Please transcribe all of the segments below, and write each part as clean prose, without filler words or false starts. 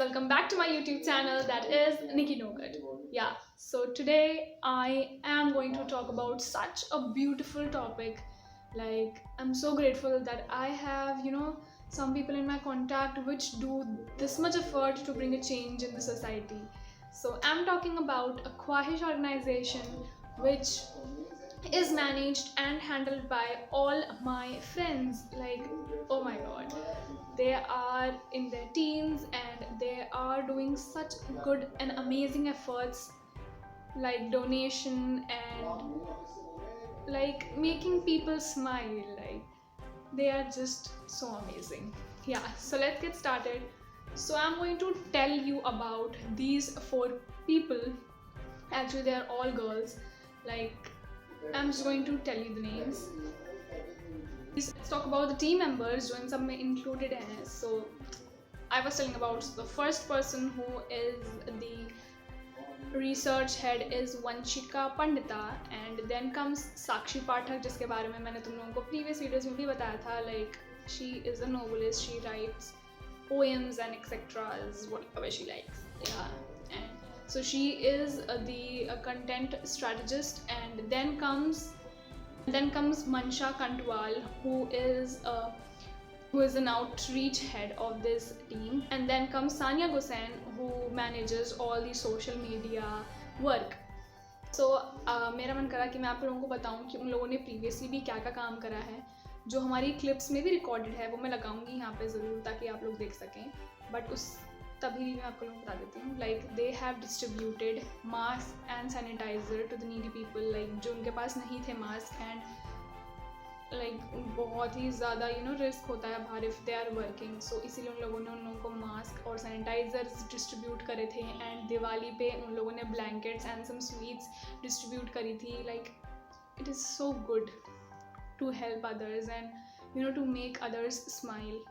welcome back to my YouTube channel, that is Nikki Nogat. Yeah, so today I am going to talk about such a beautiful topic. Like, I'm so grateful that I have, some people in my contact which do this much effort to bring a change in the society. So, I'm talking about a Khwahish organization which is managed and handled by all my friends. Like, oh my god, they are in their teens and they are doing such good and amazing efforts, like donation and like making people smile. Like, they are just so amazing. Yeah, so let's get started. So I'm going to tell you about these four people. Actually, they are all girls. Like, I'm just going to tell you the names. Let's talk about the team members जो इन सब में included हैं. So I was telling about the first person who is the research head is Vanshika Pandita, and then comes Sakshi Pathak, जिसके बारे में मैंने तुम लोगों को previous videos में भी बताया था. Like, she is a novelist, she writes poems and etc. is whatever she likes. Yeah, and so she is the content strategist, and then comes Mansha Kantwal, who is an outreach head of this team, and then comes Sania Gosain, who manages all the social media work. So मेरा मन करा कि मैं आप लोगों को बताऊं कि उन लोगों ने प्रीवियसली भी क्या क्या काम करा है. जो हमारी क्लिप्स में भी रिकॉर्डेड है वो मैं लगाऊंगी यहाँ पे ज़रूर, ताकि आप लोग देख सकें. बट उस तभी भी मैं आपको लोगों को बता देती हूँ. Like, they have distributed mask and sanitiser to the needy people. Like, जो उनके पास नहीं थे मास्क, एंड लाइक बहुत ही ज़्यादा रिस्क होता है बाहर इफ़ दे आर वर्किंग. सो इसीलिए उन लोगों को मास्क और सैनिटाइज़र्स डिस्ट्रीब्यूट करे थे. एंड दिवाली पे उन लोगों ने blankets and some sweets distribute करी थी. Like, it is so good to help others and to make others smile.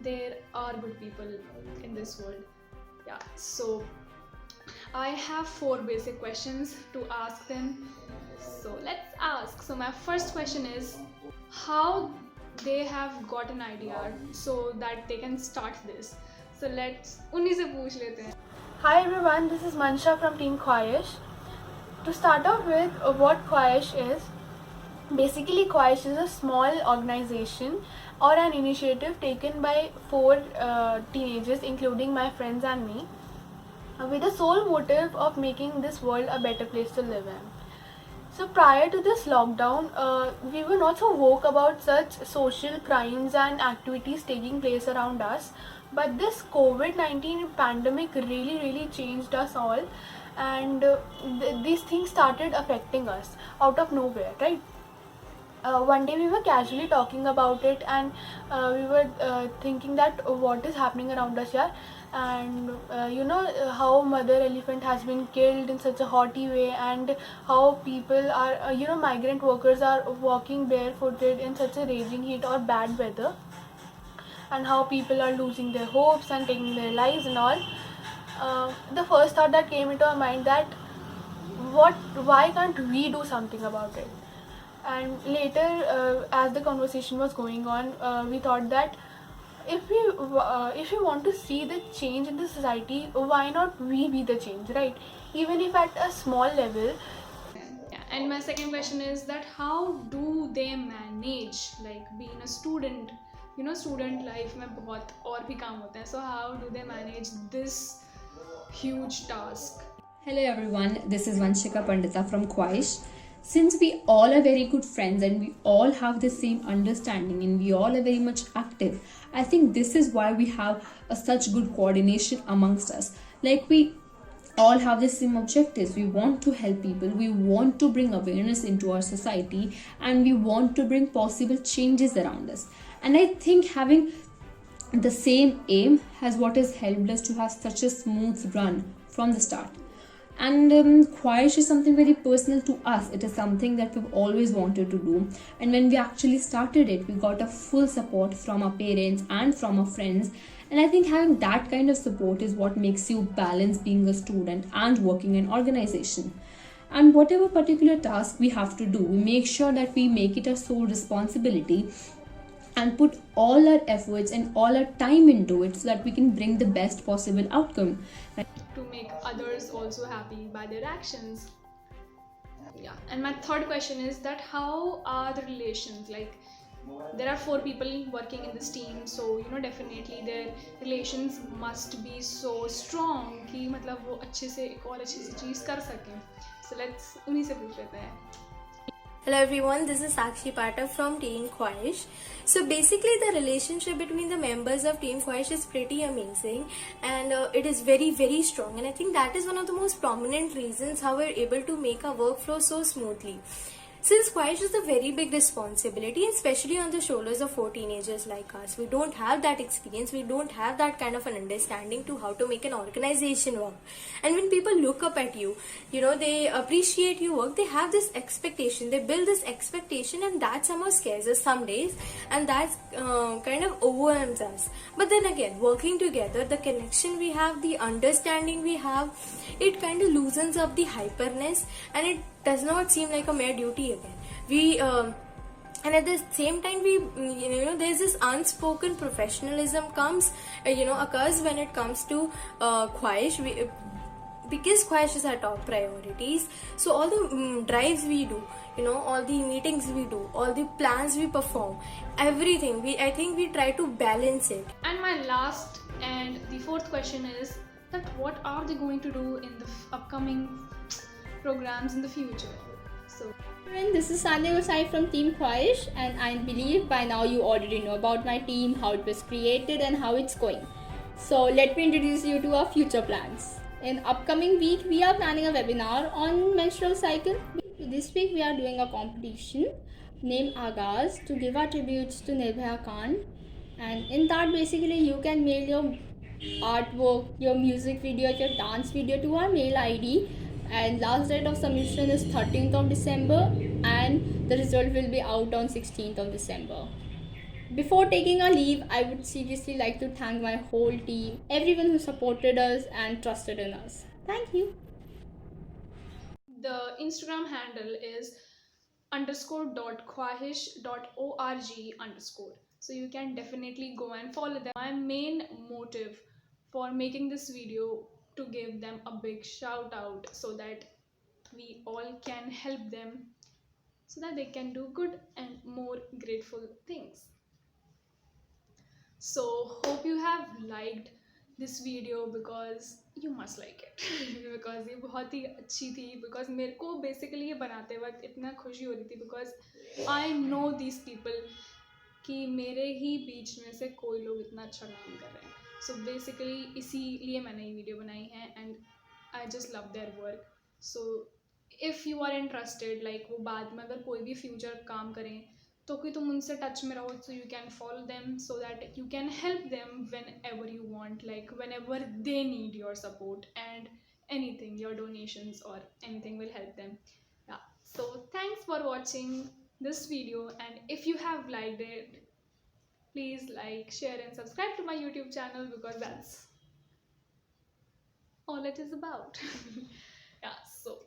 There are good people in this world. Yeah, so I have 4 basic questions to ask them. So let's ask. So my first question is how they have got an idea so that they can start this. So let's उन्हीं से पूछ लेते हैं. Hi everyone, this is Mansha from Team Khwahish. To start off with, what Khwahish is. Basically, Khwahish is a small organization or an initiative taken by 4 teenagers, including my friends and me, with the sole motive of making this world a better place to live in. So prior to this lockdown, we were not so woke about such social crimes and activities taking place around us. But this COVID-19 pandemic really changed us all, and these things started affecting us out of nowhere, right? One day we were casually talking about it, and we were thinking that what is happening around us here, and how mother elephant has been killed in such a haughty way, and how people are migrant workers are walking barefooted in such a raging heat or bad weather, and how people are losing their hopes and taking their lives and all. The first thought that came into our mind that why can't we do something about it? And later, as the conversation was going on, we thought that if we want to see the change in the society, why not we be the change, right? Even if at a small level. Yeah, And my second question is that how do they manage like being a student, student life में बहुत और भी काम होते हैं, so how do they manage this huge task? Hello everyone, this is Vanshika Pandita from Kwaish. Since we all are very good friends and we all have the same understanding and we all are very much active, I think this is why we have such good coordination amongst us. Like we all have the same objectives. We want to help people, we want to bring awareness into our society, and we want to bring possible changes around us. And I think having the same aim has what has helped us to have such a smooth run from the start. And Choirish is something very personal to us. It is something that we've always wanted to do. And when we actually started it, we got a full support from our parents and from our friends. And I think having that kind of support is what makes you balance being a student and working in organization. And whatever particular task we have to do, we make sure that we make it a sole responsibility and put all our efforts and all our time into it so that we can bring the best possible outcome. To make others also happy by their actions. Yeah, and my third question is that how are the relations, like there are 4 people working in this team, so definitely their relations must be so strong कि मतलब वो अच्छे से एक और अच्छी सी चीज़ कर सकें. So let's उन्हीं से पूछ लेते हैं. Hello everyone, this is Sakshi Pathak from Team Khoish. So basically the relationship between the members of Team Khoish is pretty amazing, and it is very very strong, and I think that is one of the most prominent reasons how we're able to make our workflow so smoothly. Since Khoish is a very big responsibility, especially on the shoulders of 4 teenagers like us, we don't have that experience, we don't have that kind of an understanding to how to make an organization work. And when people look up at you, they appreciate your work, they have this expectation, they build this expectation, and that somehow scares us some days, and that kind of overwhelms us. But then again, working together, the connection we have, the understanding we have, it kind of loosens up the hyperness, and it does not seem like a mere duty again. We and at the same time, we there's this unspoken professionalism occurs when it comes to Khoish. Because Khoish is our top priorities, so all the drives we do, all the meetings we do, all the plans we perform, everything, I think we try to balance it. And my last and the fourth question is that what are they going to do in the upcoming programs in the future? So Friend, this is Sanya Gosai from Team Khoish, and I believe by now you already know about my team, how it was created and how it's going. So let me introduce you to our future plans. In upcoming week, we are planning a webinar on menstrual cycle. This week we are doing a competition named Agaz to give our tributes to Nirbhaya Khan, and in that basically you can mail your artwork, your music video, your dance video to our mail ID, and last date of submission is 13th of December, and the result will be out on 16th of December. Before taking a leave, I would seriously like to thank my whole team, everyone who supported us and trusted in us. Thank you. the Instagram handle is _.khwahish.org_. So you can definitely go and follow them. My main motive for making this video to give them a big shout out so that we all can help them so that they can do good and more grateful things. So hope you have liked this video because you must like it because ये बहुत ही अच्छी थी, because मेरे को basically ये बनाते वक्त इतना खुशी हो रही थी because I know these people कि मेरे ही बीच में से कोई लोग इतना अच्छा काम कर रहे हैं. So basically इसीलिए मैंने ये वीडियो बनाई है and I just love their work. So if you are interested, like वो बाद में अगर कोई भी future काम करें तो कि तुम उनसे टच में रहो, so you can follow them so that you can help them whenever you want, like whenever they need your support and anything, your donations or anything will help them. Yeah, so thanks for watching this video, and if you have liked it, please like, share and subscribe to my YouTube channel because that's all it is about. Yeah, so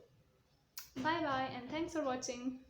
bye bye and thanks for watching.